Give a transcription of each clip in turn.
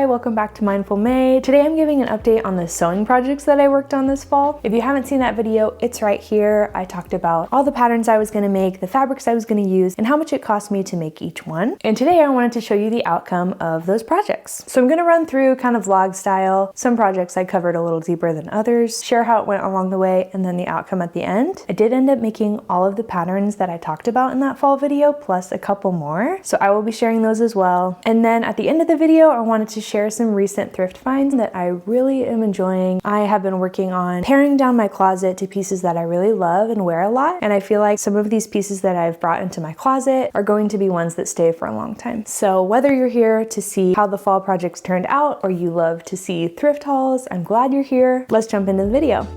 Hi, welcome back to Mindful May. Today I'm giving an update on the sewing projects that I worked on this fall. If you haven't seen that video, it's right here. I talked about all the patterns I was gonna make, the fabrics I was gonna use, and how much it cost me to make each one. And today I wanted to show you the outcome of those projects. So I'm gonna run through kind of vlog style, some projects I covered a little deeper than others, share how it went along the way, and then the outcome at the end. I did end up making all of the patterns that I talked about in that fall video, plus a couple more. So I will be sharing those as well. And then at the end of the video, I wanted to share some recent thrift finds that I really am enjoying. I have been working on paring down my closet to pieces that I really love and wear a lot. And I feel like some of these pieces that I've brought into my closet are going to be ones that stay for a long time. So whether you're here to see how the fall projects turned out or you love to see thrift hauls, I'm glad you're here. Let's jump into the video.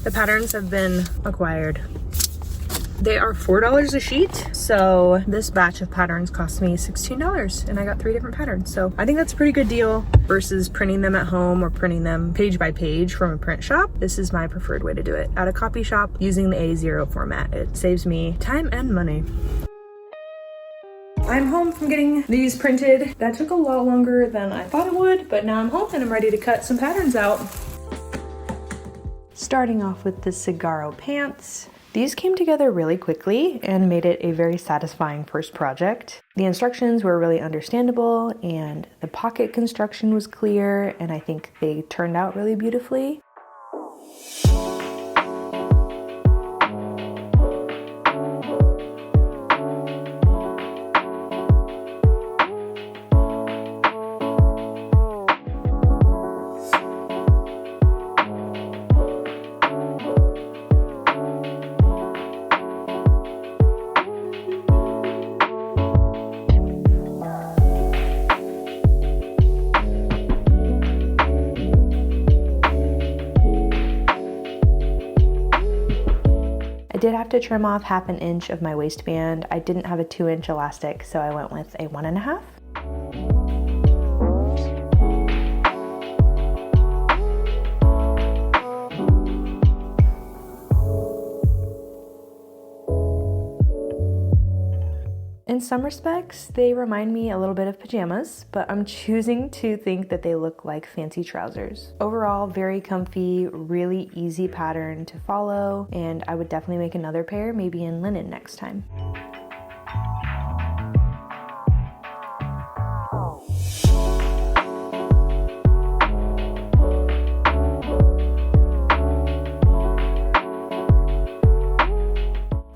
The patterns have been acquired. They are $4 a sheet, so this batch of patterns cost me $16 and I got 3 different patterns. So I think that's a pretty good deal versus printing them at home or printing them page by page from a print shop. This is my preferred way to do it. At a copy shop using the A0 format. It saves me time and money. I'm home from getting these printed. That took a lot longer than I thought it would, but now I'm home and I'm ready to cut some patterns out. Starting off with the Cigaro pants. These came together really quickly and made it a very satisfying first project. The instructions were really understandable and the pocket construction was clear, and I think they turned out really beautifully. I did have to trim off 1/2 inch of my waistband. I didn't have a 2-inch elastic, so I went with a 1.5. In some respects, they remind me a little bit of pajamas, but I'm choosing to think that they look like fancy trousers. Overall, very comfy, really easy pattern to follow, and I would definitely make another pair, maybe in linen next time.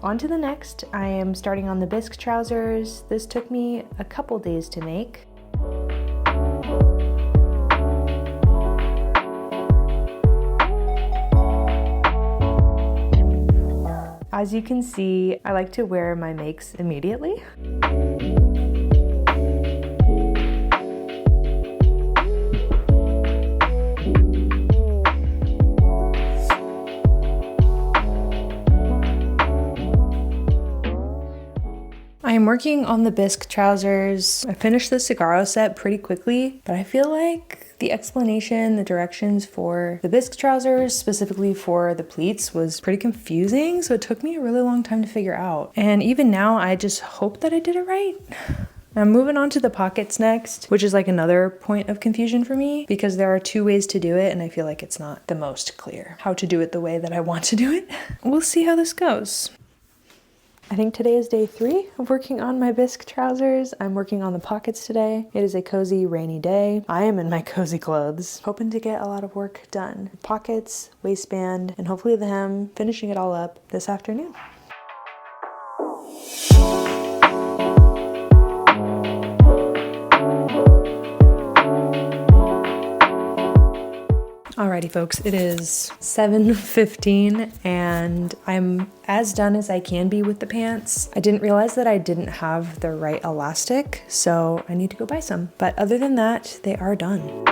On to the next. I am starting on the Bisque trousers. This took me a couple days to make. As you can see, I like to wear my makes immediately. I'm working on the Bisque trousers. I finished the Cigaro set pretty quickly, but I feel like the explanation, the directions for the Bisque trousers, specifically for the pleats, was pretty confusing, so it took me a really long time to figure out. And even now, I just hope that I did it right. I'm moving on to the pockets next, which is like another point of confusion for me because there are 2 ways to do it and I feel like it's not the most clear how to do it the way that I want to do it. We'll see how this goes. I think today is day 3 of working on my Bisque trousers. I'm working on the pockets today. It is a cozy, rainy day. I am in my cozy clothes, hoping to get a lot of work done. Pockets, waistband, and hopefully the hem, finishing it all up this afternoon. Alrighty folks, it is 7:15 and I'm as done as I can be with the pants. I didn't realize that I didn't have the right elastic, so I need to go buy some. But other than that, they are done.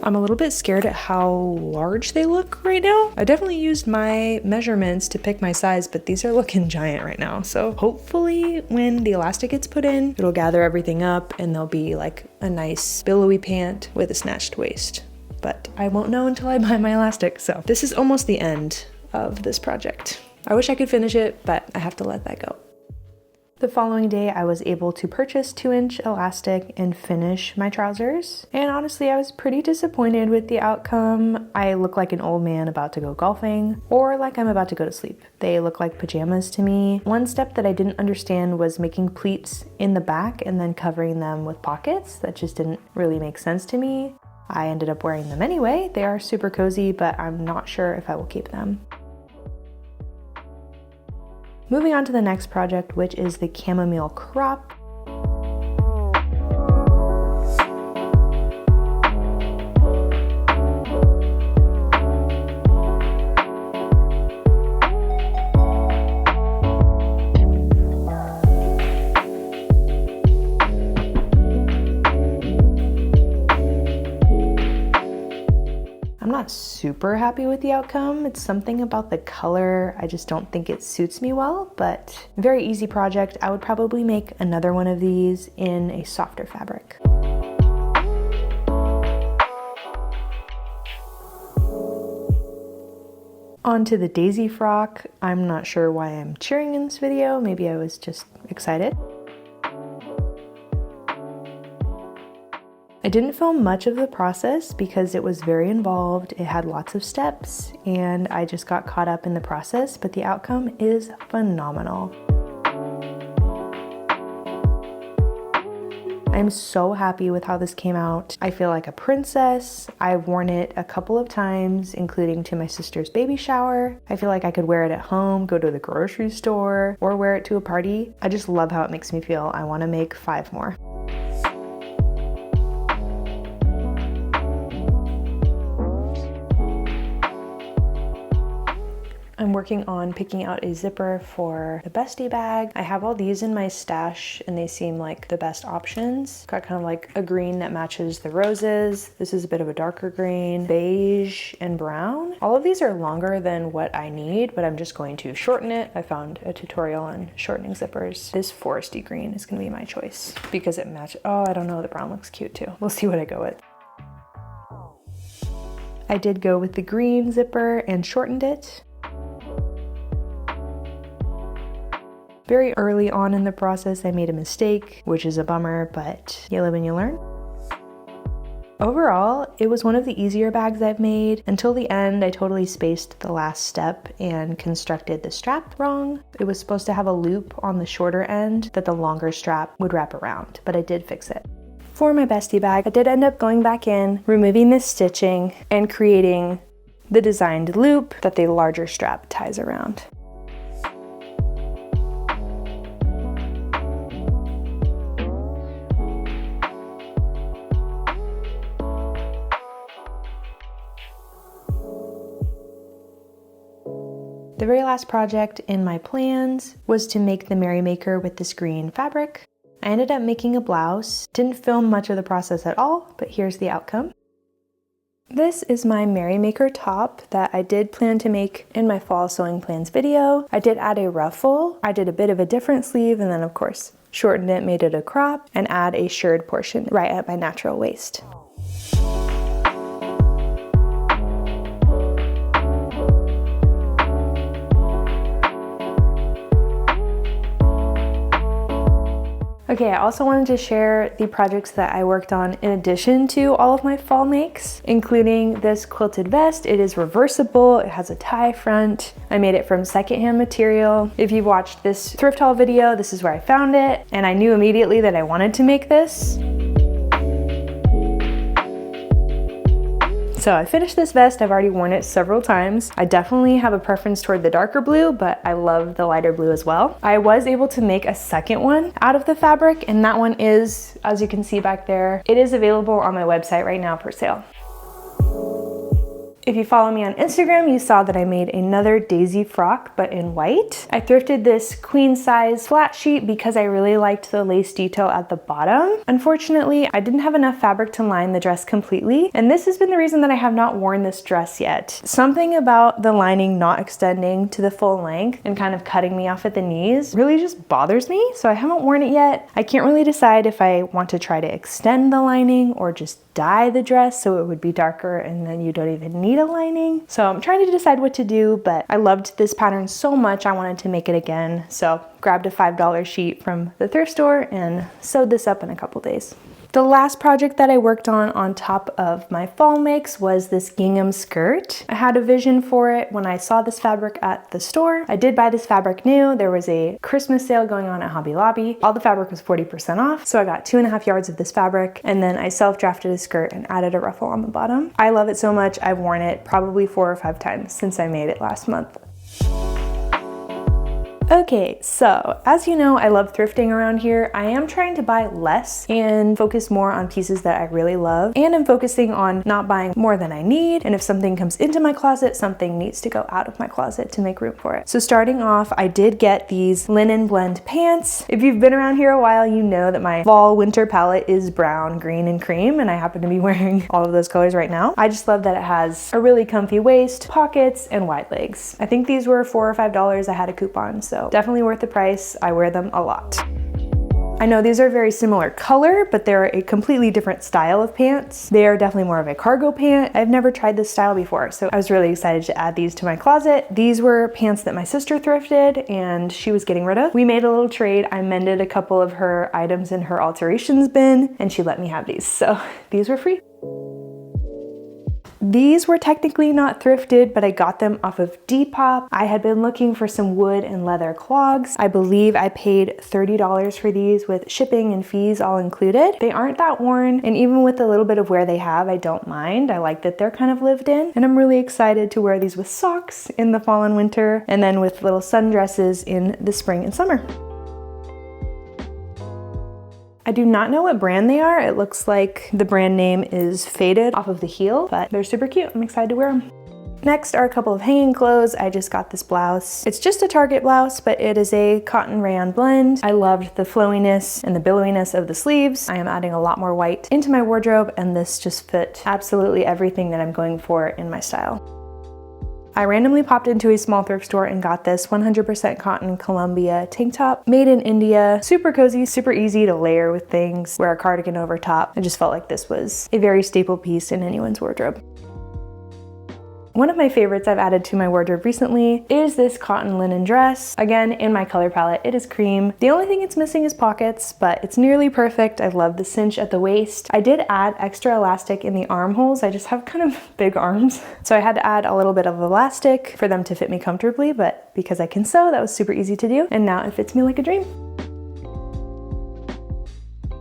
I'm a little bit scared at how large they look right now. I definitely used my measurements to pick my size, but these are looking giant right now. So hopefully when the elastic gets put in, it'll gather everything up and they'll be like a nice billowy pant with a snatched waist. But I won't know until I buy my elastic. So this is almost the end of this project. I wish I could finish it, but I have to let that go. The following day, I was able to purchase 2-inch elastic and finish my trousers. And honestly, I was pretty disappointed with the outcome. I look like an old man about to go golfing, or like I'm about to go to sleep. They look like pajamas to me. One step that I didn't understand was making pleats in the back and then covering them with pockets. That just didn't really make sense to me. I ended up wearing them anyway. They are super cozy, but I'm not sure if I will keep them. Moving on to the next project, which is the Chamomile crop. I'm not super happy with the outcome. It's something about the color. I just don't think it suits me well, but very easy project. I would probably make another one of these in a softer fabric. On to the daisy frock. I'm not sure why I'm cheering in this video. Maybe I was just excited. I didn't film much of the process because it was very involved. It had lots of steps and I just got caught up in the process, but the outcome is phenomenal. I'm so happy with how this came out. I feel like a princess. I've worn it a couple of times, including to my sister's baby shower. I feel like I could wear it at home, go to the grocery store, or wear it to a party. I just love how it makes me feel. I want to make 5 more. I'm working on picking out a zipper for the Bestie bag. I have all these in my stash and they seem like the best options. Got kind of like a green that matches the roses. This is a bit of a darker green, beige, and brown. All of these are longer than what I need, but I'm just going to shorten it. I found a tutorial on shortening zippers. This foresty green is gonna be my choice because it matches. Oh, I don't know, the brown looks cute too. We'll see what I go with. I did go with the green zipper and shortened it. Very early on in the process, I made a mistake, which is a bummer, but you live and you learn. Overall, it was one of the easier bags I've made. Until the end, I totally spaced the last step and constructed the strap wrong. It was supposed to have a loop on the shorter end that the longer strap would wrap around, but I did fix it. For my Bestie bag, I did end up going back in, removing this stitching, and creating the designed loop that the larger strap ties around. The very last project in my plans was to make the Merrymaker with this green fabric. I ended up making a blouse. Didn't film much of the process at all, but here's the outcome. This is my Merrymaker top that I did plan to make in my fall sewing plans video. I did add a ruffle. I did a bit of a different sleeve and then of course shortened it, made it a crop, and add a shirred portion right at my natural waist. Okay, I also wanted to share the projects that I worked on in addition to all of my fall makes, including this quilted vest. It is reversible, it has a tie front. I made it from secondhand material. If you've watched this thrift haul video, this is where I found it, and I knew immediately that I wanted to make this. So I finished this vest. I've already worn it several times. I definitely have a preference toward the darker blue, but I love the lighter blue as well. I was able to make a second one out of the fabric, and that one is, as you can see back there, it is available on my website right now for sale. If you follow me on Instagram, you saw that I made another daisy frock, but in white. I thrifted this queen size flat sheet because I really liked the lace detail at the bottom. Unfortunately, I didn't have enough fabric to line the dress completely, and this has been the reason that I have not worn this dress yet. Something about the lining not extending to the full length and kind of cutting me off at the knees really just bothers me, so I haven't worn it yet. I can't really decide if I want to try to extend the lining or just dye the dress so it would be darker and then you don't even need need a lining. So I'm trying to decide what to do, but I loved this pattern so much I wanted to make it again. So grabbed a $5 sheet from the thrift store and sewed this up in a couple days. The last project that I worked on top of my fall makes was this gingham skirt. I had a vision for it when I saw this fabric at the store. I did buy this fabric new. There was a Christmas sale going on at Hobby Lobby. All the fabric was 40% off, so I got 2.5 yards of this fabric, and then I self-drafted a skirt and added a ruffle on the bottom. I love it so much. I've worn it probably 4 or 5 times since I made it last month. Okay, so as you know, I love thrifting around here. I am trying to buy less and focus more on pieces that I really love, and I'm focusing on not buying more than I need, and if something comes into my closet, something needs to go out of my closet to make room for it. So starting off, I did get these linen blend pants. If you've been around here a while, you know that my fall winter palette is brown, green, and cream, and I happen to be wearing all of those colors right now. I just love that it has a really comfy waist, pockets, and wide legs. I think these were $4 or $5. I had a coupon, so definitely worth the price. I wear them a lot. I know these are very similar color, but they're a completely different style of pants. They are definitely more of a cargo pant. I've never tried this style before, so I was really excited to add these to my closet. These were pants that my sister thrifted and she was getting rid of. We made a little trade. I mended a couple of her items in her alterations bin and she let me have these, so these were free. These were technically not thrifted, but I got them off of Depop. I had been looking for some wood and leather clogs. I believe I paid $30 for these with shipping and fees all included. They aren't that worn, and even with a little bit of wear they have, I don't mind. I like that they're kind of lived in, and I'm really excited to wear these with socks in the fall and winter, and then with little sundresses in the spring and summer. I do not know what brand they are. It looks like the brand name is faded off of the heel, but they're super cute. I'm excited to wear them. Next are a couple of hanging clothes. I just got this blouse. It's just a Target blouse, but it is a cotton rayon blend. I loved the flowiness and the billowiness of the sleeves. I am adding a lot more white into my wardrobe, and this just fit absolutely everything that I'm going for in my style. I randomly popped into a small thrift store and got this 100% cotton Columbia tank top, made in India. Super cozy, super easy to layer with things, wear a cardigan over top. I just felt like this was a very staple piece in anyone's wardrobe. One of my favorites I've added to my wardrobe recently is this cotton linen dress. Again, in my color palette, it is cream. The only thing it's missing is pockets, but it's nearly perfect. I love the cinch at the waist. I did add extra elastic in the armholes. I just have kind of big arms, so I had to add a little bit of elastic for them to fit me comfortably, but because I can sew, that was super easy to do, and now it fits me like a dream.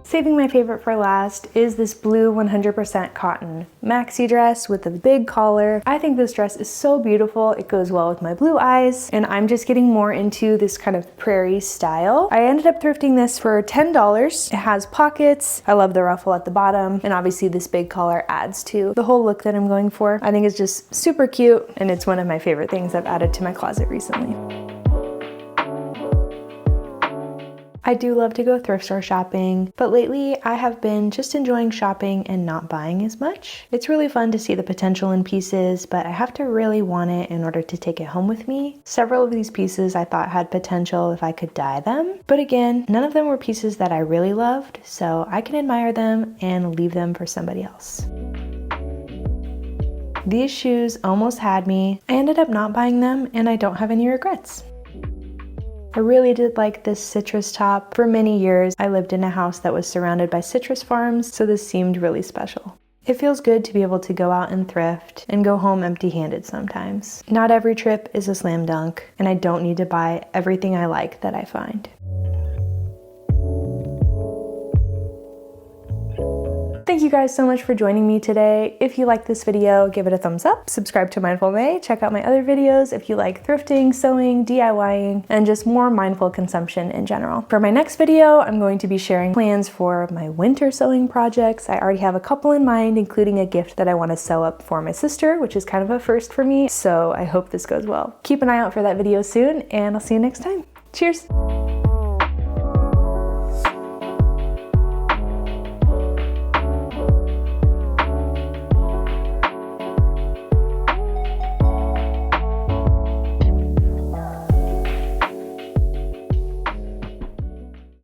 Saving my favorite for last is this blue 100% cotton maxi dress with a big collar. I think this dress is so beautiful. It goes well with my blue eyes, and I'm just getting more into this kind of prairie style. I ended up thrifting this for $10. It has pockets. I love the ruffle at the bottom, and obviously this big collar adds to the whole look that I'm going for. I think it's just super cute, and it's one of my favorite things I've added to my closet recently. I do love to go thrift store shopping, but lately I have been just enjoying shopping and not buying as much. It's really fun to see the potential in pieces, but I have to really want it in order to take it home with me. Several of these pieces I thought had potential if I could dye them, but again, none of them were pieces that I really loved, so I can admire them and leave them for somebody else. These shoes almost had me. I ended up not buying them, and I don't have any regrets. I really did like this citrus top. For many years, I lived in a house that was surrounded by citrus farms, so this seemed really special. It feels good to be able to go out and thrift and go home empty-handed sometimes. Not every trip is a slam dunk, and I don't need to buy everything I like that I find. Thank you guys so much for joining me today. If you like this video, give it a thumbs up, subscribe to Mindful May, check out my other videos if you like thrifting, sewing, DIYing, and just more mindful consumption in general. For my next video, I'm going to be sharing plans for my winter sewing projects. I already have a couple in mind, including a gift that I want to sew up for my sister, which is kind of a first for me, so I hope this goes well. Keep an eye out for that video soon, and I'll see you next time. Cheers!